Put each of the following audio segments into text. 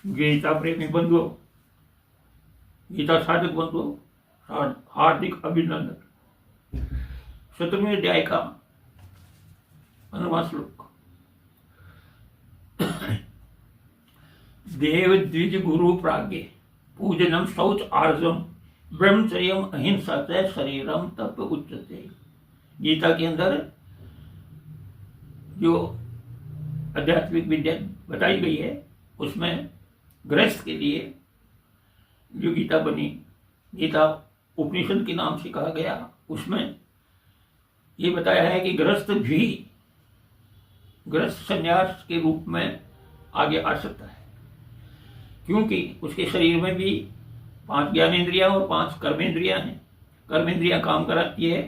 गीता प्रेमी बंधुओं, गीता साधक बंधुओं, हार्दिक अभिनंदन। 17वें अध्याय का 15वां श्लोक। देव द्विज गुरु प्राज्ञ पूजनम शौच आर्जम ब्रह्मचर्यम अहिंसा च शरीरम तप उच्यते। गीता के अंदर जो आध्यात्मिक विद्या बताई गई है उसमें गृहस्थ के लिए जो गीता बनी, गीता उपनिषद के नाम से कहा गया, उसमें ये बताया है कि गृहस्थ भी गृहस्थ संन्यास के रूप में आगे आ सकता है, क्योंकि उसके शरीर में भी 5 ज्ञानेंद्रियां और 5 कर्मेंद्रियां हैं। कर्मेंद्रियां काम कराती है,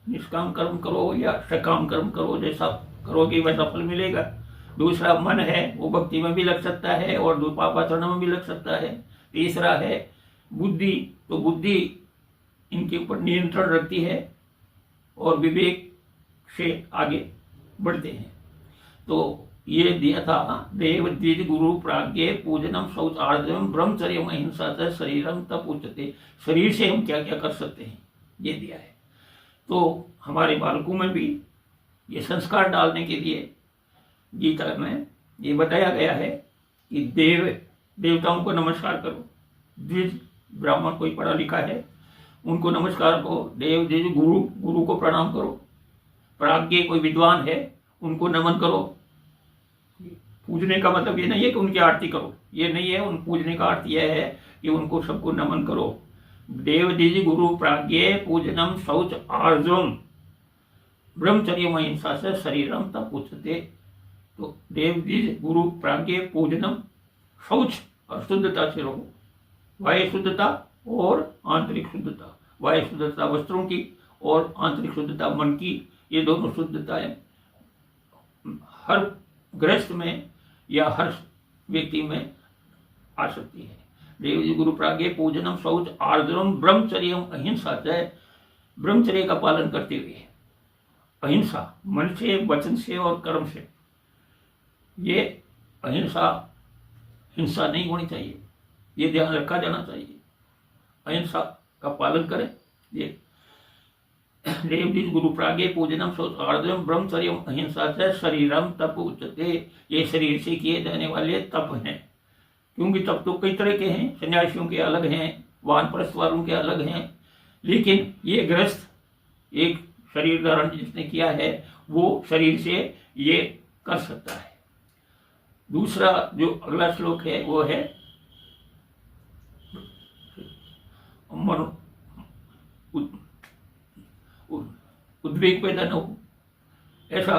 निष्काम कर्म करो या सकाम कर्म करो, जैसा करोगे वैसा फल मिलेगा। दूसरा मन है, वो भक्ति में भी लग सकता है और पापाचरण में भी लग सकता है। तीसरा है बुद्धि, तो बुद्धि इनके ऊपर नियंत्रण रखती है और विवेक से आगे बढ़ते हैं। तो ये दिया था देव द्विज गुरु प्राज्ञ पूजनम शौच आर्जवम ब्रह्मचर्यम अहिंसा च शरीरम तप उच्यते। शरीर से हम क्या क्या कर सकते हैं ये दिया है। तो हमारे बालकों में भी ये संस्कार डालने के लिए गीता में ये बताया गया है कि देवताओं को नमस्कार करो। द्विज ब्राह्मण कोई पढ़ा लिखा है उनको नमस्कार करो। देव द्विज गुरु को प्रणाम करो। प्राज्ञ कोई विद्वान है उनको नमन करो। पूजने का मतलब ये नहीं है कि उनकी आरती करो, ये नहीं है। उन पूजने का अर्थ यह है कि उनको सबको नमन करो। देव द्विज गुरु प्राज्ञ पूजनम शौच आर्जवम ब्रह्मचर्यम अहिंसा से शरीरम तप उच्यते। तो देव द्विज गुरु प्राज्ञ पूजनम, शौच और शुद्धता से रहो। बाह्य शुद्धता और आंतरिक शुद्धता, बाह्य शुद्धता वस्त्रों की और आंतरिक शुद्धता मन की, ये दोनों शुद्धताएं हर गृहस्थ में या हर व्यक्ति में आ सकती है। देव गुरु प्राज्ञ पूजनम शौच आर्जवम ब्रह्मचर्यम अहिंसा च, ब्रह्मचर्य का पालन करते हुए अहिंसा, मन से, वचन से और कर्म से। ये अहिंसा हिंसा नहीं होनी चाहिए, ये ध्यान रखा जाना चाहिए। अहिंसा का पालन करें। ये देव द्विज गुरु प्राज्ञ पूजनम शौच आर्जवम ब्रह्मचर्यम अहिंसा च शरीरम तप उच्यते। ये शरीर से किए जाने वाले तप हैं, क्योंकि तप तो कई तरह के हैं। सन्यासियों के अलग हैं, वानप्रस्थ वालों के अलग हैं, लेकिन ये गृहस्थ एक शरीर धारण जिसने किया है वो शरीर से ये कर सकता है। दूसरा जो अगला श्लोक है वो है उद्वेग पैदा न हो, ऐसा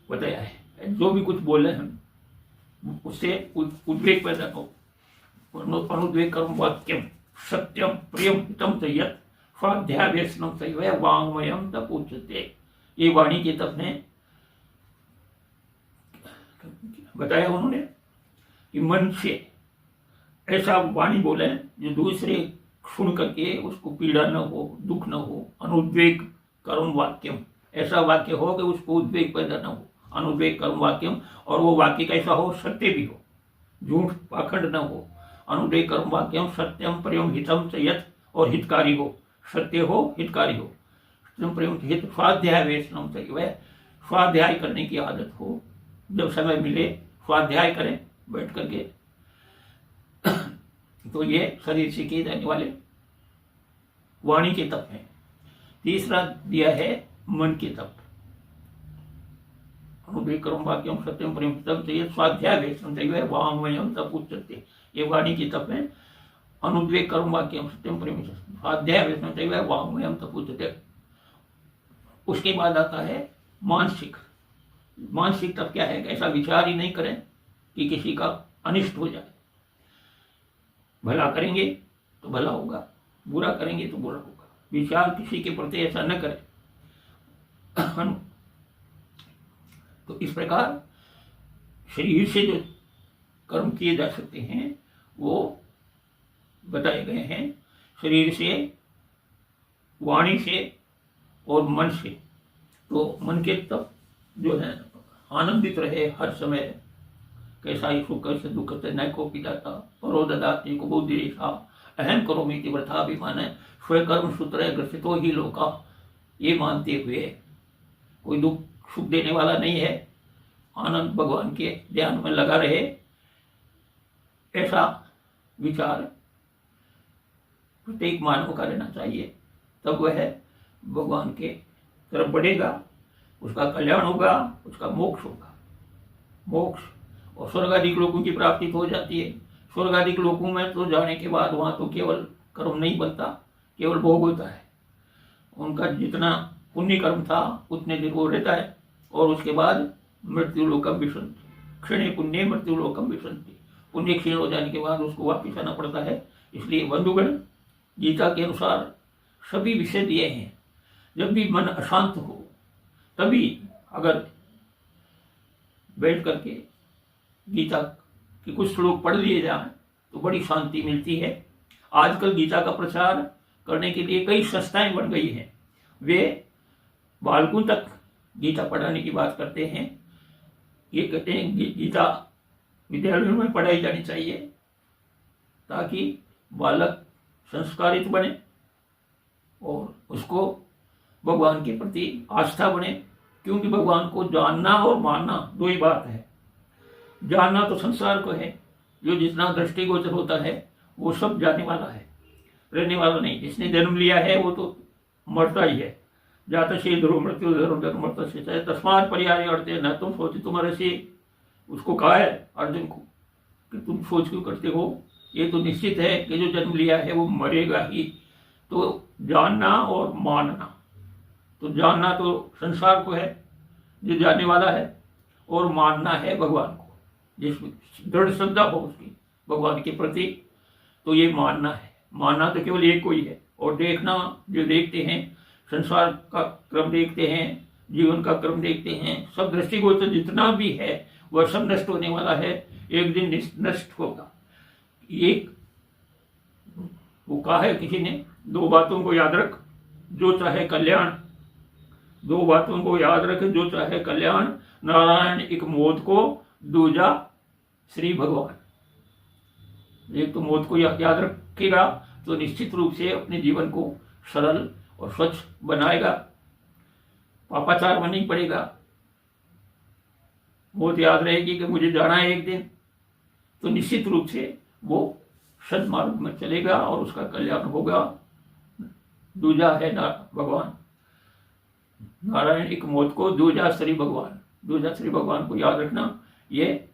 बताया है। जो भी कुछ बोले हम उससे उद्वेग पैदा न हो। अनुद्वेग कर्म वाक्यम सत्यम प्रियम हितम च यत् स्वाध्यायवेशनम चैव वाङ्मयम तप उच्यते। ये वाणी के तप ने बताया उन्होंने कि मन से ऐसा वाणी बोले जो दूसरे सुन करके उसको पीड़ा न हो, दुख न हो। अनुद्वेग कर्म वाक्यम, ऐसा वाक्य हो कि उसको उद्वेग पैदा न हो। अनुद्वेग कर्म वाक्यम, और वो वाक्य कैसा हो, सत्य भी हो, झूठ पाखंड न हो। अनुद्वेग कर्म वाक्यम सत्यम प्रियम हितम च यत्, और हितकारी हो, सत्य हो, हितकारी हो। सत्यम प्रियम हित स्वाध्याय वेशनम चाहिए, स्वाध्याय करने की आदत हो। जब समय मिले स्वाध्याय करें बैठ करके। तो ये शरीर से किए जाने वाले वाणी के तप हैं। तीसरा दिया है मन के तप। अनुद्वेग कर्म वाक्यम सत्यम प्रेम तप चाहिए, स्वाध्याय वेशनम चाहिए, वाङ्मयम तप उच्यते। ये वाणी के तप है। अनुद्वेग कर्म वाक्यम सत्यम प्रेम स्वाध्याय वेशनम चाहिए, वाङ्मयम तप उच्यते। उसके बाद आता है मानसिक। मानसिक तप क्या है, ऐसा विचार ही नहीं करें कि किसी का अनिष्ट हो जाए। भला करेंगे तो भला होगा, बुरा करेंगे तो बुरा होगा। विचार किसी के प्रति ऐसा न करें। तो इस प्रकार शरीर से जो कर्म किए जा सकते हैं वो बताए गए हैं। शरीर से, वाणी से और मन से। तो मन के तप जो है आनंदित रहे हर समय, कैसा ही सुख से दुख से न को पिदाता परो ददाति को बुद्धिरेशा अहम करोमीति वृथाभिमान स्वकर्म सूत्र ग्रसितो ही लोका। ये मानते हुए कोई दुख सुख देने वाला नहीं है, आनंद भगवान के ध्यान में लगा रहे, ऐसा विचार प्रत्येक मानव का रहना चाहिए। तब वह भगवान के तरफ बढ़ेगा, उसका कल्याण होगा, उसका मोक्ष होगा। मोक्ष और स्वर्गाधिक लोगों की प्राप्ति हो जाती है। स्वर्गाधिक लोगों में तो जाने के बाद वहां तो केवल कर्म नहीं बनता, केवल भोग होता है। उनका जितना पुण्य कर्म था उतने दिन वो रहता है और उसके बाद मृत्यु लोकम विशंति, क्षणे पुण्य मृत्यु लोकम विशंति। पुण्य क्षीण हो जाने के बाद उसको वापिस आना पड़ता है। इसलिए बंधुगण, गीता के अनुसार सभी विषय दिए हैं। जब भी मन अशांत हो तभी अगर बैठ करके गीता के कुछ श्लोक पढ़ लिए जाए तो बड़ी शांति मिलती है। आजकल गीता का प्रचार करने के लिए कई संस्थाएं बन गई हैं। वे बालकों तक गीता पढ़ाने की बात करते हैं। ये कहते हैं गीता विद्यालयों में पढ़ाई जानी चाहिए ताकि बालक संस्कारित बने और उसको भगवान के प्रति आस्था बने। क्योंकि भगवान को जानना और मानना दो ही बात है। जानना तो संसार को है, जो जितना दृष्टिगोचर होता है वो सब जाने वाला है, रहने वाला नहीं। जिसने जन्म लिया है वो तो मरता ही है। जाता से ध्रुव मृत्यु धर्म मरता से चाहे तस्मात पर्याय अर्थे न तुम सोचे तुम्हारे से। उसको कहा है अर्जुन को कि तुम सोच क्यों करते हो, ये तो निश्चित है कि जो जन्म लिया है वो मरेगा ही। तो जानना और मानना, तो जानना तो संसार को है जो जानने वाला है, और मानना है भगवान को जिसमें दृढ़ श्रद्धा हो उसकी भगवान के प्रति। तो ये मानना है। मानना तो केवल एक को ही है। और देखना, जो देखते हैं संसार का क्रम देखते हैं, जीवन का क्रम देखते हैं, सब दृष्टिगोचर जितना भी है वह सब नष्ट होने वाला है, एक दिन नष्ट होगा। एक वो कहा है किसी ने, दो बातों को याद रख जो चाहे कल्याण, दो बातों को याद रख जो चाहे कल्याण, नारायण एक मौत को, दूजा श्री भगवान। एक तो मौत को याद रखेगा तो निश्चित रूप से अपने जीवन को सरल और स्वच्छ बनाएगा, पापाचार में नहीं पड़ेगा। मौत याद रहेगी कि मुझे जाना है एक दिन, तो निश्चित रूप से वो सन्मार्ग में चलेगा और उसका कल्याण होगा। दूजा है भगवान, नारायण एक मौत को, दूजा श्री भगवान। दूजा श्री भगवान को याद रखना, ये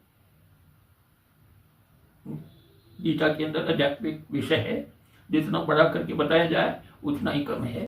गीता के अंदर आध्यात्मिक विषय है। जितना बड़ा करके बताया जाए उतना ही कम है।